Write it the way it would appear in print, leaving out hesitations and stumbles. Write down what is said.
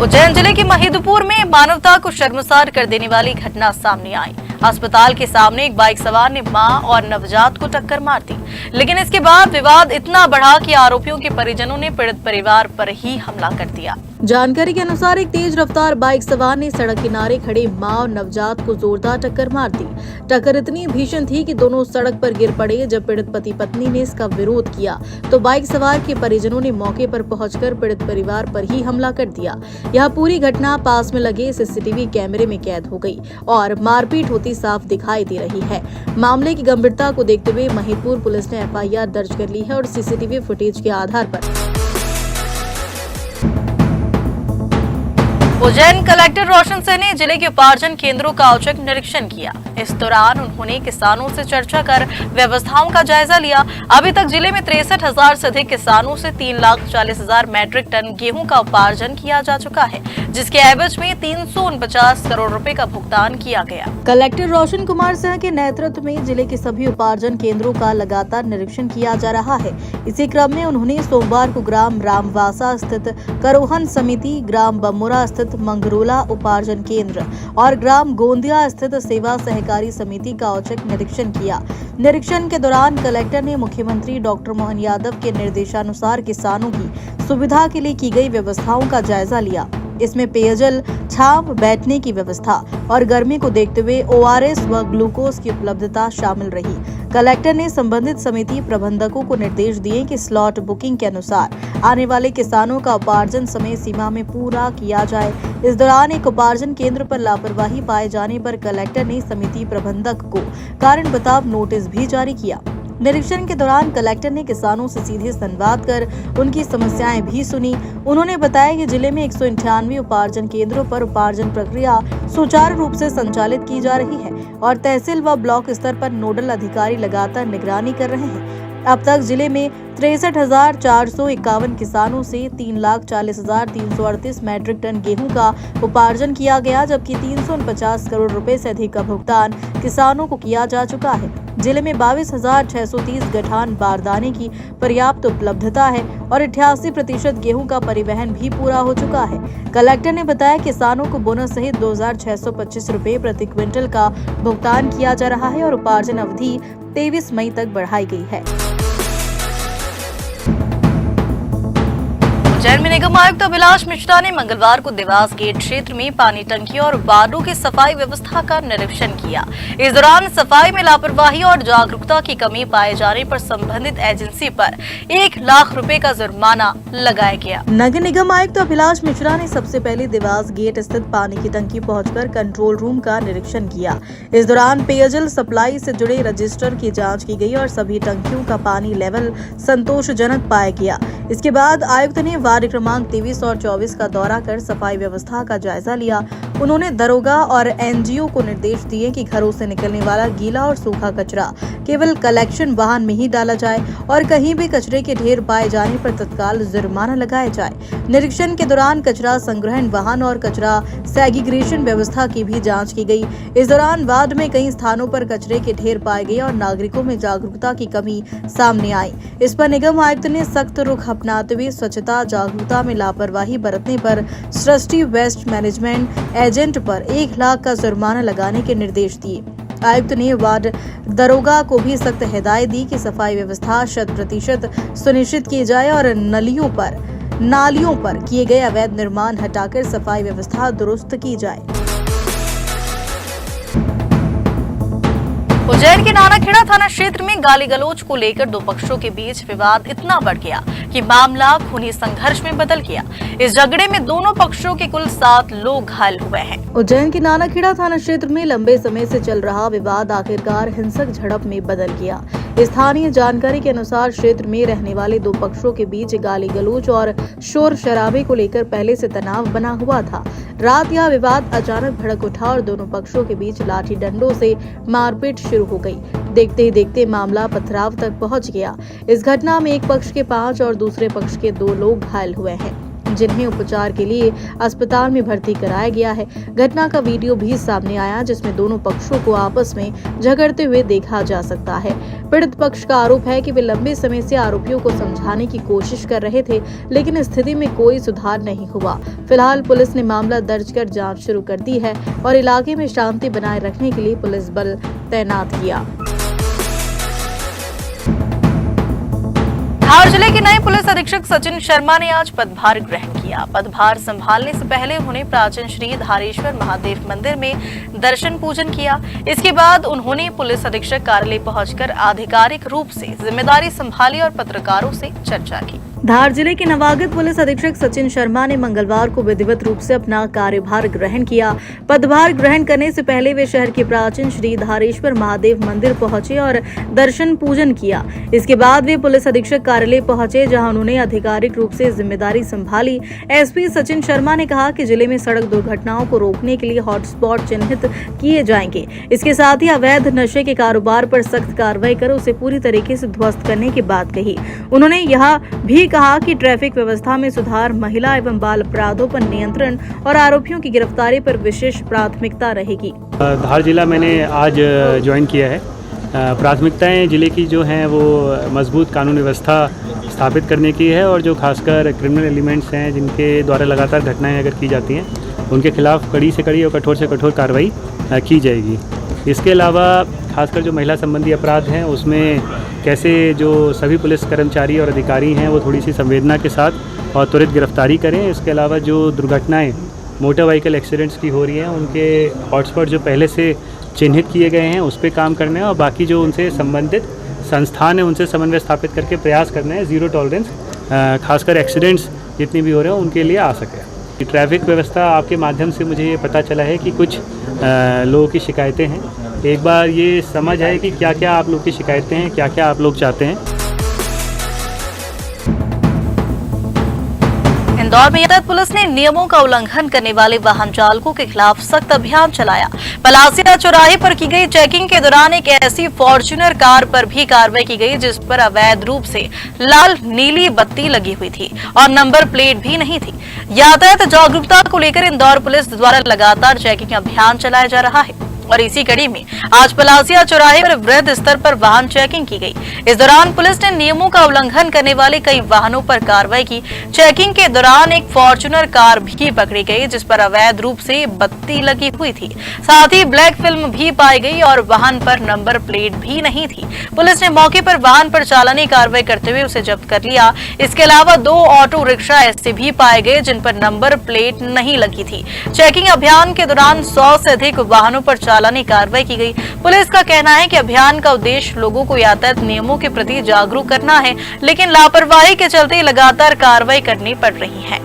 उज्जैन जिले के महिदपुर में मानवता को शर्मसार कर देने वाली घटना सामने आई। अस्पताल के सामने एक बाइक सवार ने मां और नवजात को टक्कर मार दी, लेकिन इसके बाद विवाद इतना बढ़ा कि आरोपियों के परिजनों ने पीड़ित परिवार पर ही हमला कर दिया। जानकारी के अनुसार एक तेज रफ्तार बाइक सवार ने सड़क किनारे खड़े मां और नवजात को जोरदार टक्कर मार दी। टक्कर इतनी भीषण थी कि दोनों सड़क पर गिर पड़े। जब पीड़ित पति पत्नी ने इसका विरोध किया तो बाइक सवार के परिजनों ने मौके पर पहुंचकर पीड़ित परिवार पर ही हमला कर दिया। यह पूरी घटना पास में लगे सीसीटीवी कैमरे में कैद हो गई और मारपीट होती साफ दिखाई दे रही है। मामले की गंभीरता को देखते हुए महिदपुर पुलिस ने एफआईआर दर्ज कर ली है और सीसीटीवी फुटेज के आधार पर उज्जैन कलेक्टर रोशन सिंह ने जिले के उपार्जन केंद्रों का औचक निरीक्षण किया। इस दौरान उन्होंने किसानों से चर्चा कर व्यवस्थाओं का जायजा लिया। अभी तक जिले में 63,000 से अधिक किसानों से 3,40,000 मैट्रिक टन गेहूं का उपार्जन किया जा चुका है, जिसके एवज में 349 करोड़ रुपए का भुगतान किया गया। कलेक्टर रोशन कुमार सिंह के नेतृत्व में जिले के सभी उपार्जन केंद्रों का लगातार निरीक्षण किया जा रहा है। इसी क्रम में उन्होंने सोमवार को ग्राम रामवासा स्थित करोहन समिति, ग्राम बमुरा स्थित मंगरोला उपार्जन केंद्र और ग्राम गोंदिया स्थित सेवा सहकारी समिति का औचक निरीक्षण किया। निरीक्षण के दौरान कलेक्टर ने मुख्यमंत्री डॉक्टर मोहन यादव के निर्देशानुसार किसानों की सुविधा के लिए की गई व्यवस्थाओं का जायजा लिया। इसमें पेयजल, छांव, बैठने की व्यवस्था और गर्मी को देखते हुए ओआरएस व ग्लूकोज की उपलब्धता शामिल रही। कलेक्टर ने संबंधित समिति प्रबंधकों को निर्देश दिए कि स्लॉट बुकिंग के अनुसार आने वाले किसानों का उपार्जन समय सीमा में पूरा किया जाए। इस दौरान एक उपार्जन केंद्र पर लापरवाही पाए जाने पर कलेक्टर ने समिति प्रबंधक को कारण बताओ नोटिस भी जारी किया। निरीक्षण के दौरान कलेक्टर ने किसानों से सीधे संवाद कर उनकी समस्याएं भी सुनी। उन्होंने बताया कि जिले में 198 उपार्जन केंद्रों पर उपार्जन प्रक्रिया सुचारू रूप से संचालित की जा रही है और तहसील व ब्लॉक स्तर पर नोडल अधिकारी लगातार निगरानी कर रहे हैं। अब तक जिले में 63,451 किसानों से 3,40,338 मैट्रिक टन गेहूं का उपार्जन किया गया, जबकि 349 करोड़ रुपए से अधिक का भुगतान किसानों को किया जा चुका है। जिले में 22,630 गठान बारदाने की पर्याप्त उपलब्धता है और 88% गेहूं का परिवहन भी पूरा हो चुका है। कलेक्टर ने बताया किसानों को बोनस सहित 2,625 रुपए प्रति क्विंटल का भुगतान किया जा रहा है और उपार्जन अवधि 23 मई तक बढ़ाई गई है। उज्जैन में निगम आयुक्त अभिलाष मिश्रा ने मंगलवार को देवास गेट क्षेत्र में पानी टंकी और वार्डों की सफाई व्यवस्था का निरीक्षण किया। इस दौरान सफाई में लापरवाही और जागरूकता की कमी पाए जाने पर संबंधित एजेंसी पर 1 लाख रुपए का जुर्माना लगाया गया। नगर निगम आयुक्त अभिलाष मिश्रा ने सबसे पहले देवास गेट स्थित पानी की टंकी पहुंचकर कंट्रोल रूम का निरीक्षण किया। इस दौरान पेयजल सप्लाई से जुड़े रजिस्टर की जाँच की गई और सभी टंकियों का पानी लेवल संतोषजनक पाया गया। इसके बाद आयुक्त ने वार्ड क्रमांक 23 और 24 का दौरा कर सफाई व्यवस्था का जायजा लिया। उन्होंने दरोगा और एनजीओ को निर्देश दिए कि घरों से निकलने वाला गीला और सूखा कचरा केवल कलेक्शन वाहन में ही डाला जाए और कहीं भी कचरे के ढेर पाए जाने पर तत्काल जुर्माना लगाया जाए। निरीक्षण के दौरान कचरा संग्रहण वाहन और कचरा सेग्रीगेशन व्यवस्था की भी जाँच की गई। इस दौरान वार्ड में कई स्थानों पर कचरे के ढेर पाए गए और नागरिकों में जागरूकता की कमी सामने आई। इस पर निगम आयुक्त ने सख्त रुख अपनाते हुए स्वच्छता जागरूकता में लापरवाही बरतने पर सृष्टि वेस्ट मैनेजमेंट एजेंट पर 1 लाख का जुर्माना लगाने के निर्देश दिए। आयुक्त ने वार्ड दरोगा को भी सख्त हिदायत दी कि सफाई व्यवस्था 100% सुनिश्चित की जाए और नालियों पर किए गए अवैध निर्माण हटाकर सफाई व्यवस्था दुरुस्त की जाए। उज्जैन के नानाखेड़ा थाना क्षेत्र में गाली गलौज को लेकर दो पक्षों के बीच विवाद इतना बढ़ गया कि मामला खूनी संघर्ष में बदल गया। इस झगड़े में दोनों पक्षों के कुल 7 लोग घायल हुए हैं। उज्जैन के नानाखेड़ा थाना क्षेत्र में लंबे समय से चल रहा विवाद आखिरकार हिंसक झड़प में बदल गया। स्थानीय जानकारी के अनुसार क्षेत्र में रहने वाले दो पक्षों के बीच गाली गलौज और शोर शराबे को लेकर पहले से तनाव बना हुआ था। रात यह विवाद अचानक भड़क उठा और दोनों पक्षों के बीच लाठी डंडों से मारपीट शुरू हो गई। देखते ही देखते मामला पथराव तक पहुंच गया। इस घटना में एक पक्ष के 5 और दूसरे पक्ष के 2 लोग घायल हुए हैं। जिन्हें उपचार के लिए अस्पताल में भर्ती कराया गया है। घटना का वीडियो भी सामने आया जिसमें दोनों पक्षों को आपस में झगड़ते हुए देखा जा सकता है। पीड़ित पक्ष का आरोप है कि वे लंबे समय से आरोपियों को समझाने की कोशिश कर रहे थे, लेकिन स्थिति में कोई सुधार नहीं हुआ। फिलहाल पुलिस ने मामला दर्ज कर जांच शुरू कर दी है और इलाके में शांति बनाए रखने के लिए पुलिस बल तैनात किया। धार जिले के नए पुलिस अधीक्षक सचिन शर्मा ने आज पदभार ग्रहण किया। पदभार संभालने से पहले उन्होंने प्राचीन श्री धारेश्वर महादेव मंदिर में दर्शन पूजन किया। इसके बाद उन्होंने पुलिस अधीक्षक कार्यालय पहुंचकर आधिकारिक रूप से जिम्मेदारी संभाली और पत्रकारों से चर्चा की। धार जिले के नवागत पुलिस अधीक्षक सचिन शर्मा ने मंगलवार को विधिवत रूप से अपना कार्यभार ग्रहण किया। पदभार ग्रहण करने से पहले वे शहर के प्राचीन श्री धारेश्वर महादेव मंदिर पहुंचे और दर्शन पूजन किया। इसके बाद वे पुलिस अधीक्षक कार्यालय पहुंचे, जहां उन्होंने आधिकारिक रूप से जिम्मेदारी संभाली। एसपी सचिन शर्मा ने कहा कि जिले में सड़क दुर्घटनाओं को रोकने के लिए हॉटस्पॉट चिन्हित किए जाएंगे। इसके साथ ही अवैध नशे के कारोबार पर सख्त कार्रवाई कर उसे पूरी तरीके से ध्वस्त करने की बात कही। उन्होंने यह भी कहा कि ट्रैफिक व्यवस्था में सुधार, महिला एवं बाल अपराधों पर नियंत्रण और आरोपियों की गिरफ्तारी पर विशेष प्राथमिकता रहेगी। धार जिला मैंने आज ज्वाइन किया है। प्राथमिकताएं जिले की जो हैं वो मजबूत कानून व्यवस्था स्थापित करने की है और जो खासकर क्रिमिनल एलिमेंट्स हैं जिनके द्वारा लगातार घटनाएं अगर की जाती हैं उनके खिलाफ कड़ी से कड़ी और कठोर से कठोर कार्रवाई की जाएगी। इसके अलावा खासकर जो महिला संबंधी अपराध हैं उसमें कैसे जो सभी पुलिस कर्मचारी और अधिकारी हैं वो थोड़ी सी संवेदना के साथ और त्वरित गिरफ्तारी करें। इसके अलावा जो दुर्घटनाएं मोटर व्हीकल एक्सीडेंट्स की हो रही हैं उनके हॉटस्पॉट जो पहले से चिन्हित किए गए हैं उस पर काम करना है और बाकी जो उनसे संबंधित संस्थान है उनसे समन्वय स्थापित करके प्रयास करना है ज़ीरो टॉलरेंस खासकर एक्सीडेंट्स जितनी भी हो रहे हैं उनके लिए आ सके। ट्रैफिक व्यवस्था आपके माध्यम से मुझे ये पता चला है कि कुछ लोगों की शिकायतें हैं। एक बार ये समझ आए कि क्या क्या आप लोग की शिकायतें हैं, क्या क्या आप लोग चाहते हैं। इंदौर में यातायात पुलिस ने नियमों का उल्लंघन करने वाले वाहन चालकों के खिलाफ सख्त अभियान चलाया। पलासिया चौराहे पर की गई चेकिंग के दौरान एक ऐसी फॉर्च्यूनर कार पर भी कार्रवाई की गई जिस पर अवैध रूप से लाल नीली बत्ती लगी हुई थी और नंबर प्लेट भी नहीं थी। यातायात जागरूकता को लेकर इंदौर पुलिस द्वारा लगातार चेकिंग अभियान चलाया जा रहा है और इसी कड़ी में आज पलासिया चौराहे पर वृहद स्तर पर वाहन चेकिंग की गई। इस दौरान पुलिस ने नियमों का उल्लंघन करने वाले कई वाहनों पर कार्रवाई की। चेकिंग के दौरान एक फॉर्च्यूनर कार भी पकड़ी गई जिस पर अवैध रूप से बत्ती लगी हुई थी। साथ ही ब्लैक फिल्म भी पाई गई और वाहन पर नंबर प्लेट भी नहीं थी। पुलिस ने मौके पर वाहन पर चालानी कार्रवाई करते हुए उसे जब्त कर लिया। इसके अलावा 2 ऑटो रिक्शा ऐसे भी पाए गए जिन पर नंबर प्लेट नहीं लगी थी। चेकिंग अभियान के दौरान 100 से अधिक वाहनों पर चालानी कार्रवाई की गई। पुलिस का कहना है कि अभियान का उद्देश्य लोगों को यातायात नियमों के प्रति जागरूक करना है, लेकिन लापरवाही के चलते लगातार कार्रवाई करनी पड़ रही है।